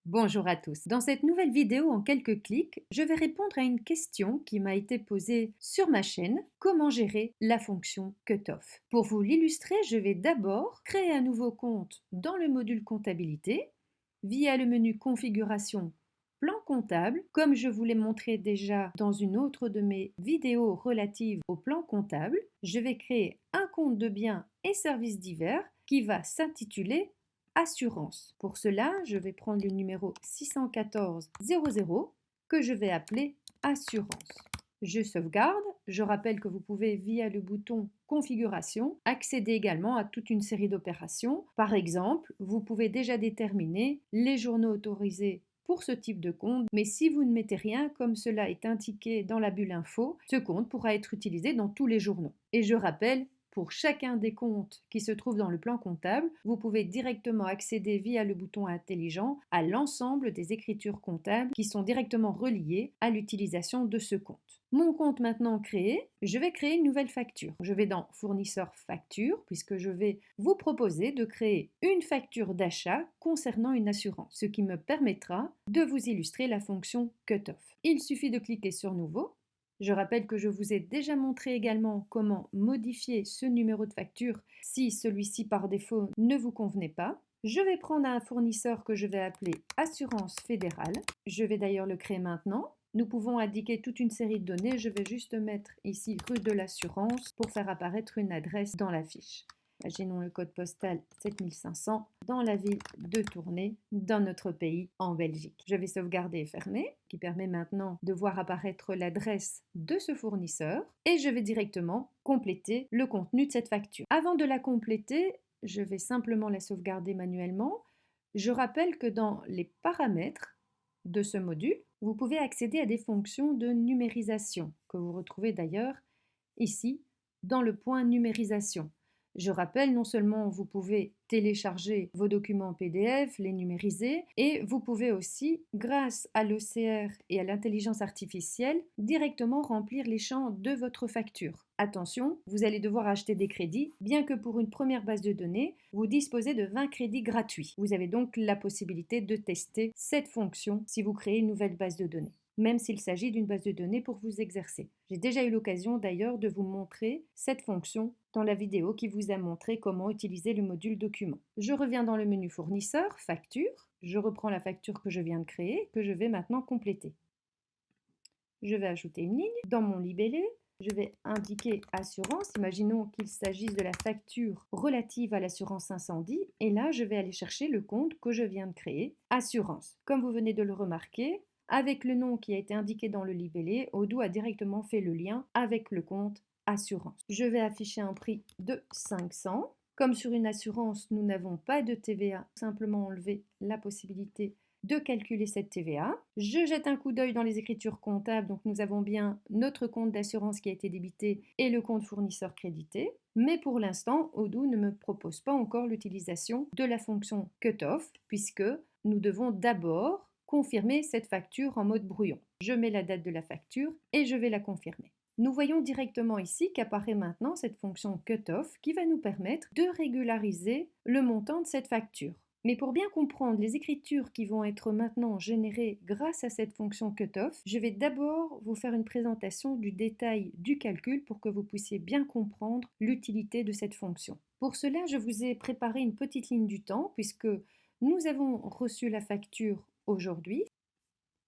Bonjour à tous. Dans cette nouvelle vidéo en quelques clics, je vais répondre à une question qui m'a été posée sur ma chaîne: comment gérer la fonction cutoff? Pour vous l'illustrer, je vais d'abord créer un nouveau compte dans le module comptabilité via le menu configuration plan comptable. Comme je vous l'ai montré déjà dans une autre de mes vidéos relatives au plan comptable, je vais créer un compte de biens et services divers qui va s'intituler assurance. Pour cela, je vais prendre le numéro 614 00 que je vais appeler assurance. Je sauvegarde. Je rappelle que vous pouvez, via le bouton configuration, accéder également à toute une série d'opérations. Par exemple, vous pouvez déjà déterminer les journaux autorisés pour ce type de compte, mais si vous ne mettez rien, comme cela est indiqué dans la bulle info, ce compte pourra être utilisé dans tous les journaux. Et je rappelle, pour chacun des comptes qui se trouvent dans le plan comptable, vous pouvez directement accéder via le bouton intelligent à l'ensemble des écritures comptables qui sont directement reliées à l'utilisation de ce compte. Mon compte maintenant créé, je vais créer une nouvelle facture. Je vais dans fournisseur facture puisque je vais vous proposer de créer une facture d'achat concernant une assurance, ce qui me permettra de vous illustrer la fonction cutoff. Il suffit de cliquer sur nouveau. Je rappelle que je vous ai déjà montré également comment modifier ce numéro de facture si celui-ci par défaut ne vous convenait pas. Je vais prendre un fournisseur que je vais appeler Assurance Fédérale. Je vais d'ailleurs le créer maintenant. Nous pouvons indiquer toute une série de données. Je vais juste mettre ici rue de l'assurance pour faire apparaître une adresse dans la fiche. Imaginons le code postal 7500 dans la ville de Tournai, dans notre pays, en Belgique. Je vais sauvegarder et fermer, qui permet maintenant de voir apparaître l'adresse de ce fournisseur, et je vais directement compléter le contenu de cette facture. Avant de la compléter, je vais simplement la sauvegarder manuellement. Je rappelle que dans les paramètres de ce module, vous pouvez accéder à des fonctions de numérisation, que vous retrouvez d'ailleurs ici dans le point numérisation. Je rappelle, non seulement vous pouvez télécharger vos documents PDF, les numériser, et vous pouvez aussi, grâce à l'OCR et à l'intelligence artificielle, directement remplir les champs de votre facture. Attention, vous allez devoir acheter des crédits, bien que pour une première base de données, vous disposez de 20 crédits gratuits. Vous avez donc la possibilité de tester cette fonction si vous créez une nouvelle base de données, même s'il s'agit d'une base de données pour vous exercer. J'ai déjà eu l'occasion d'ailleurs de vous montrer cette fonction dans la vidéo qui vous a montré comment utiliser le module document. Je reviens dans le menu fournisseur, facture, je reprends la facture que je viens de créer, que je vais maintenant compléter. Je vais ajouter une ligne. Dans mon libellé, je vais indiquer assurance. Imaginons qu'il s'agisse de la facture relative à l'assurance incendie. Et là, je vais aller chercher le compte que je viens de créer, assurance. Comme vous venez de le remarquer, avec le nom qui a été indiqué dans le libellé, Odoo a directement fait le lien avec le compte assurance. Je vais afficher un prix de 500. Comme sur une assurance, nous n'avons pas de TVA, simplement enlever la possibilité de calculer cette TVA. Je jette un coup d'œil dans les écritures comptables, donc nous avons bien notre compte d'assurance qui a été débité et le compte fournisseur crédité. Mais pour l'instant, Odoo ne me propose pas encore l'utilisation de la fonction cutoff, puisque nous devons d'abord confirmer cette facture en mode brouillon. Je mets la date de la facture et je vais la confirmer. Nous voyons directement ici qu'apparaît maintenant cette fonction cutoff qui va nous permettre de régulariser le montant de cette facture. Mais pour bien comprendre les écritures qui vont être maintenant générées grâce à cette fonction cutoff, je vais d'abord vous faire une présentation du détail du calcul pour que vous puissiez bien comprendre l'utilité de cette fonction. Pour cela, je vous ai préparé une petite ligne du temps puisque nous avons reçu la facture aujourd'hui.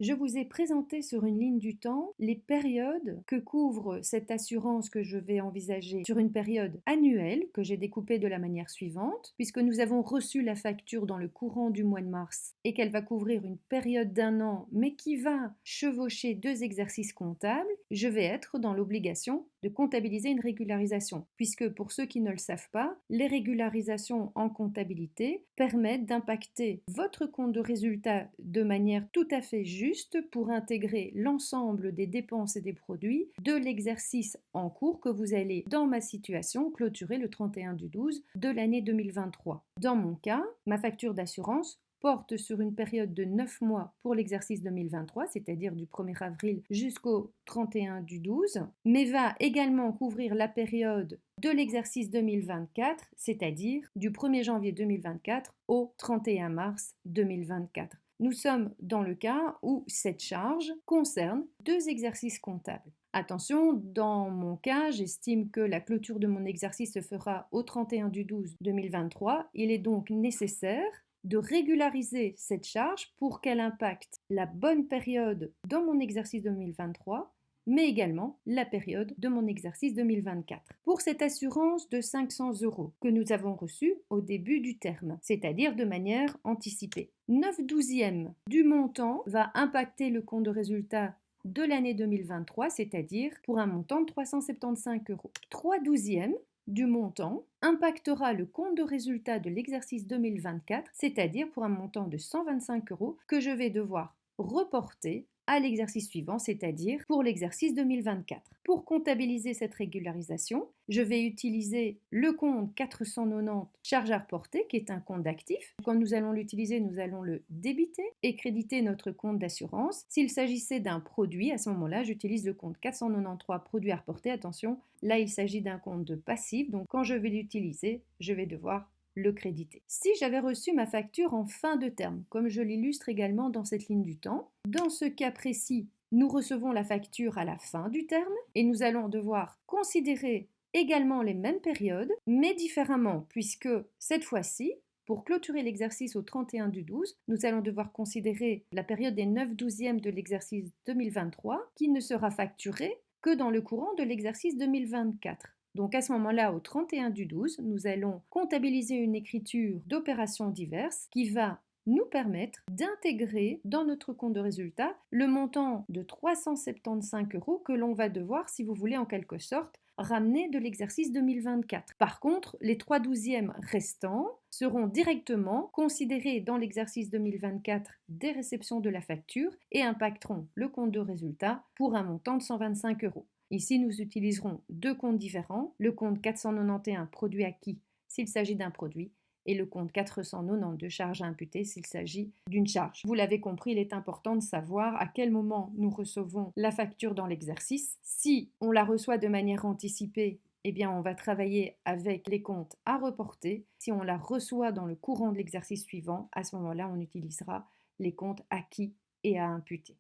Je vous ai présenté sur une ligne du temps les périodes que couvre cette assurance que je vais envisager sur une période annuelle que j'ai découpée de la manière suivante, puisque nous avons reçu la facture dans le courant du mois de mars et qu'elle va couvrir une période d'un an mais qui va chevaucher 2 exercices comptables, je vais être dans l'obligation de comptabiliser une régularisation, puisque pour ceux qui ne le savent pas, les régularisations en comptabilité permettent d'impacter votre compte de résultat de manière tout à fait juste pour intégrer l'ensemble des dépenses et des produits de l'exercice en cours que vous allez, dans ma situation, clôturer le 31/12 de l'année 2023. Dans mon cas, ma facture d'assurance porte sur une période de 9 mois pour l'exercice 2023, c'est-à-dire du 1er avril jusqu'au 31/12, mais va également couvrir la période de l'exercice 2024, c'est-à-dire du 1er janvier 2024 au 31 mars 2024. Nous sommes dans le cas où cette charge concerne 2 exercices comptables. Attention, dans mon cas, j'estime que la clôture de mon exercice se fera au 31/12/2023. Il est donc nécessaire de régulariser cette charge pour qu'elle impacte la bonne période dans mon exercice 2023, mais également la période de mon exercice 2024. Pour cette assurance de 500 € que nous avons reçue au début du terme, c'est-à-dire de manière anticipée, 9/12 du montant va impacter le compte de résultat de l'année 2023, c'est-à-dire pour un montant de 375 €. 3/12 du montant impactera le compte de résultat de l'exercice 2024, c'est-à-dire pour un montant de 125 € que je vais devoir reporter à l'exercice suivant, c'est-à-dire pour l'exercice 2024. Pour comptabiliser cette régularisation, je vais utiliser le compte 490 charges à reporter, qui est un compte d'actifs. Quand nous allons l'utiliser, nous allons le débiter et créditer notre compte d'assurance. S'il s'agissait d'un produit, à ce moment-là, j'utilise le compte 493 produits à reporter. Attention, là, il s'agit d'un compte de passif, donc quand je vais l'utiliser, je vais devoir le créditer. Si j'avais reçu ma facture en fin de terme, comme je l'illustre également dans cette ligne du temps, dans ce cas précis, nous recevons la facture à la fin du terme et nous allons devoir considérer également les mêmes périodes, mais différemment, puisque cette fois-ci, pour clôturer l'exercice au 31/12, nous allons devoir considérer la période des 9/12 de l'exercice 2023 qui ne sera facturée que dans le courant de l'exercice 2024. Donc à ce moment-là, au 31/12, nous allons comptabiliser une écriture d'opérations diverses qui va nous permettre d'intégrer dans notre compte de résultat le montant de 375 € que l'on va devoir, si vous voulez, en quelque sorte, ramener de l'exercice 2024. Par contre, les 3/12 restants seront directement considérés dans l'exercice 2024 des réceptions de la facture et impacteront le compte de résultat pour un montant de 125 €. Ici, nous utiliserons deux comptes différents, le compte 491 produit acquis s'il s'agit d'un produit et le compte 492 charges à imputer s'il s'agit d'une charge. Vous l'avez compris, il est important de savoir à quel moment nous recevons la facture dans l'exercice. Si on la reçoit de manière anticipée, eh bien on va travailler avec les comptes à reporter. Si on la reçoit dans le courant de l'exercice suivant, à ce moment-là, on utilisera les comptes acquis et à imputer.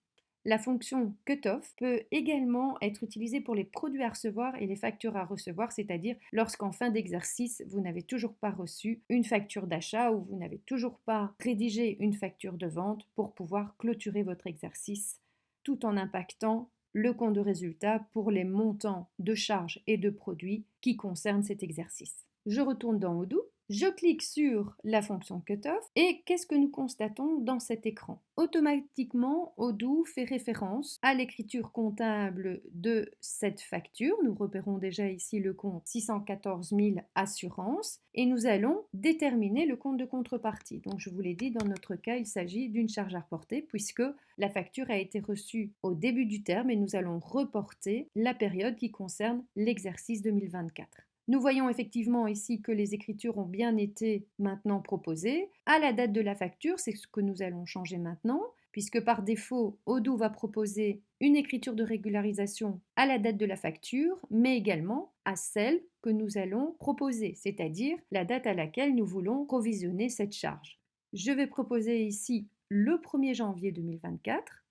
La fonction cutoff peut également être utilisée pour les produits à recevoir et les factures à recevoir, c'est-à-dire lorsqu'en fin d'exercice, vous n'avez toujours pas reçu une facture d'achat ou vous n'avez toujours pas rédigé une facture de vente pour pouvoir clôturer votre exercice tout en impactant le compte de résultat pour les montants de charges et de produits qui concernent cet exercice. Je retourne dans Odoo. Je clique sur la fonction cutoff et qu'est-ce que nous constatons dans cet écran? Automatiquement, Odoo fait référence à l'écriture comptable de cette facture. Nous repérons déjà ici le compte 614 000 assurance et nous allons déterminer le compte de contrepartie. Donc je vous l'ai dit, dans notre cas, il s'agit d'une charge à reporter puisque la facture a été reçue au début du terme et nous allons reporter la période qui concerne l'exercice 2024. Nous voyons effectivement ici que les écritures ont bien été maintenant proposées. À la date de la facture, c'est ce que nous allons changer maintenant, puisque par défaut, Odoo va proposer une écriture de régularisation à la date de la facture, mais également à celle que nous allons proposer, c'est-à-dire la date à laquelle nous voulons provisionner cette charge. Je vais proposer ici le 1er janvier 2024.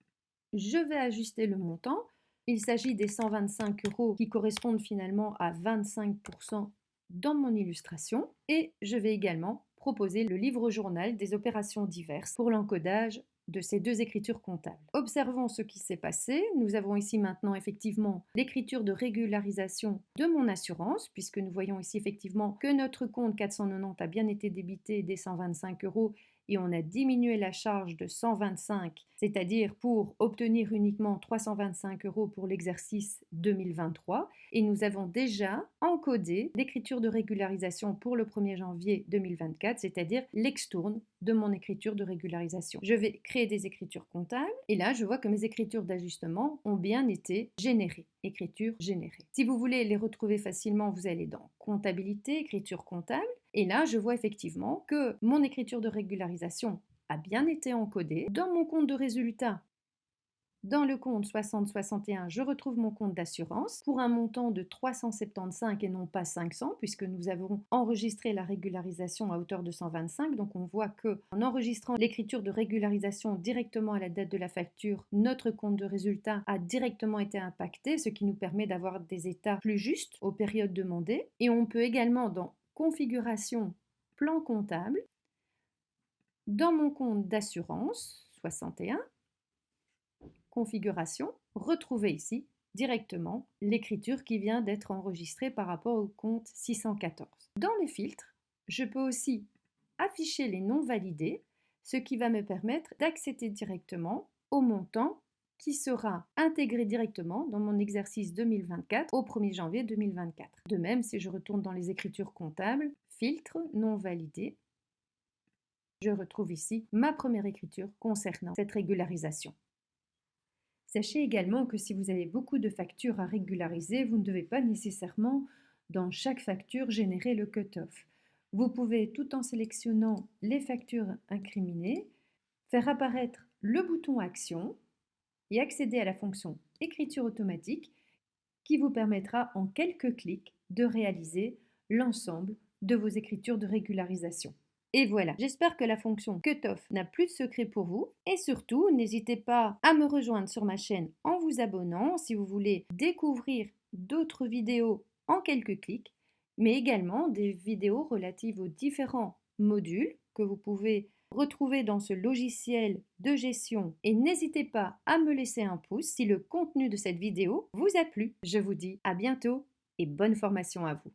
Je vais ajuster le montant. Il s'agit des 125 € qui correspondent finalement à 25% dans mon illustration. Et je vais également proposer le livre-journal des opérations diverses pour l'encodage de ces deux écritures comptables. Observons ce qui s'est passé. Nous avons ici maintenant effectivement l'écriture de régularisation de mon assurance, puisque nous voyons ici effectivement que notre compte 490 a bien été débité des 125 € et on a diminué la charge de 125, c'est-à-dire pour obtenir uniquement 325 € pour l'exercice 2023. Et nous avons déjà encodé l'écriture de régularisation pour le 1er janvier 2024, c'est-à-dire l'extourne de mon écriture de régularisation. Je vais créer des écritures comptables et là, je vois que mes écritures d'ajustement ont bien été générées. Écriture générée. Si vous voulez les retrouver facilement, vous allez dans comptabilité, écriture comptable. Et là, je vois effectivement que mon écriture de régularisation a bien été encodée. Dans mon compte de résultat, Dans le compte 6061, je retrouve mon compte d'assurance pour un montant de 375 et non pas 500 puisque nous avons enregistré la régularisation à hauteur de 125. Donc on voit que en enregistrant l'écriture de régularisation directement à la date de la facture, notre compte de résultat a directement été impacté, ce qui nous permet d'avoir des états plus justes aux périodes demandées. Et on peut également dans configuration plan comptable, dans mon compte d'assurance 61, configuration, retrouver ici directement l'écriture qui vient d'être enregistrée par rapport au compte 614. Dans les filtres, je peux aussi afficher les non validés, ce qui va me permettre d'accéder directement au montant qui sera intégré directement dans mon exercice 2024 au 1er janvier 2024. De même, si je retourne dans les écritures comptables, filtre, non validé, je retrouve ici ma première écriture concernant cette régularisation. Sachez également que si vous avez beaucoup de factures à régulariser, vous ne devez pas nécessairement dans chaque facture générer le cut-off. Vous pouvez, tout en sélectionnant les factures incriminées, faire apparaître le bouton Action et accéder à la fonction Écriture automatique qui vous permettra en quelques clics de réaliser l'ensemble de vos écritures de régularisation. Et voilà, j'espère que la fonction Cutoff n'a plus de secret pour vous. Et surtout, n'hésitez pas à me rejoindre sur ma chaîne en vous abonnant si vous voulez découvrir d'autres vidéos en quelques clics, mais également des vidéos relatives aux différents modules que vous pouvez retrouver dans ce logiciel de gestion. Et n'hésitez pas à me laisser un pouce si le contenu de cette vidéo vous a plu. Je vous dis à bientôt et bonne formation à vous.